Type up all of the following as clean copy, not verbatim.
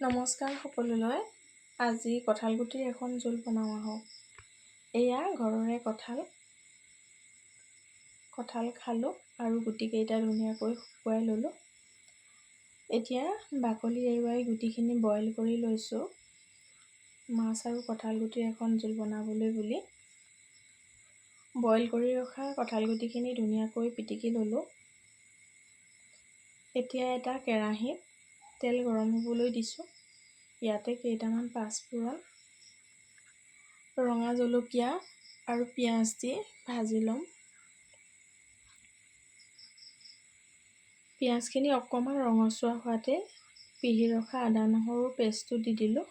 নমস্কাৰ সকলোলৈ। আজি কঁঠাল গুটিৰ এখন জোল বনাওঁ আহক। এয়া ঘৰৰে কঁঠাল খালোঁ আৰু গুটিকেইটা ধুনীয়াকৈ শুকুৱাই ল'লোঁ। এতিয়া বাকলি এৰুৱাই গুটিখিনি বইল কৰি লৈছোঁ। মাছ আৰু কঁঠাল গুটিৰ এখন জোল বনাবলৈ বুলি বইল কৰি ৰখা কঁঠাল গুটিখিনি ধুনীয়াকৈ পিটিকি ল'লোঁ। এতিয়া এটা কেৰাহীত তেল গৰম হ'বলৈ দিছোঁ। ইয়াতে কেইটামান পাঁচফোৰণ, ৰঙা জলকীয়া আৰু পিঁয়াজ দি ভাজি ল'ম। পিঁয়াজখিনি অকণমান ৰঙচুৱা হোৱাতে পিহি ৰখা আদা নহৰু পেষ্টটো দি দিলোঁ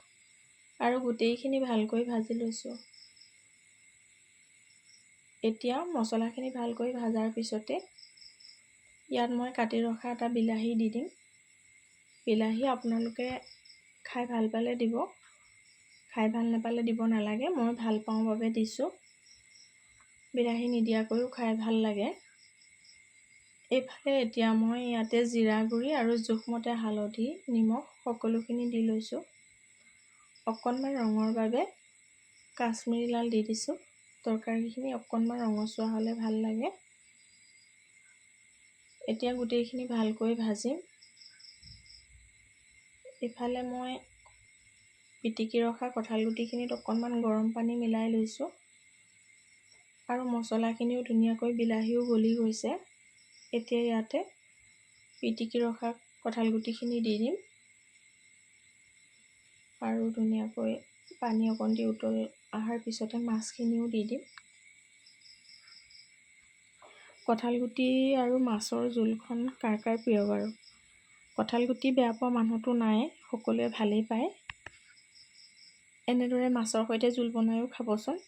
আৰু গোটেইখিনি ভালকৈ ভাজি লৈছোঁ। এতিয়া মছলাখিনি ভালকৈ ভাজাৰ পিছতে ইয়াত মই কাটি ৰখা এটা বিলাহী দি দিম। বিলাহী আপোনালোকে খাই ভাল পালে দিব, খাই ভাল নাপালে দিব নালাগে। মই ভাল পাওঁ বাবে দিছোঁ। বিলাহী নিদিয়াকৈও খাই ভাল লাগে। এইফালে এতিয়া মই ইয়াতে জিৰা গুড়ি আৰু জোখমতে হালধি, নিমখ সকলোখিনি দি লৈছোঁ। অকণমান ৰঙৰ বাবে কাশ্মীৰী লাল দি দিছোঁ। তৰকাৰীখিনি অকণমান ৰঙচুৱা হ'লে ভাল লাগে। এতিয়া গোটেইখিনি ভালকৈ ভাজিম। ইফালে মই পিটিকি ৰখা কঁঠাল গুটিখিনিত অকণমান গৰম পানী মিলাই লৈছোঁ আৰু মছলাখিনিও ধুনীয়াকৈ বিলাহীও গলি গৈছে। এতিয়া ইয়াতে পিটিকি ৰখা কঁঠাল গুটিখিনি দি দিম আৰু ধুনীয়াকৈ পানী অকণ দি উতল অহাৰ পিছতে মাছখিনিও দি দিম। কঁঠাল গুটি আৰু মাছৰ জোলখন কাৰ কাৰ প্ৰিয় বাৰু? কঁঠাল গুটি বেয়া পোৱা মানুহতো নাই, সকলোৱে ভালেই পায়। এনেদৰে মাছৰ সৈতে জোল বনায়ো খাবচোন,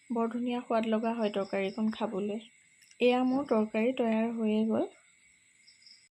বৰ ধুনীয়া সোৱাদ লগা হয় তৰকাৰীখন খাবলৈ। এয়া মোৰ তৰকাৰী তৈয়াৰ হৈয়ে গ'ল।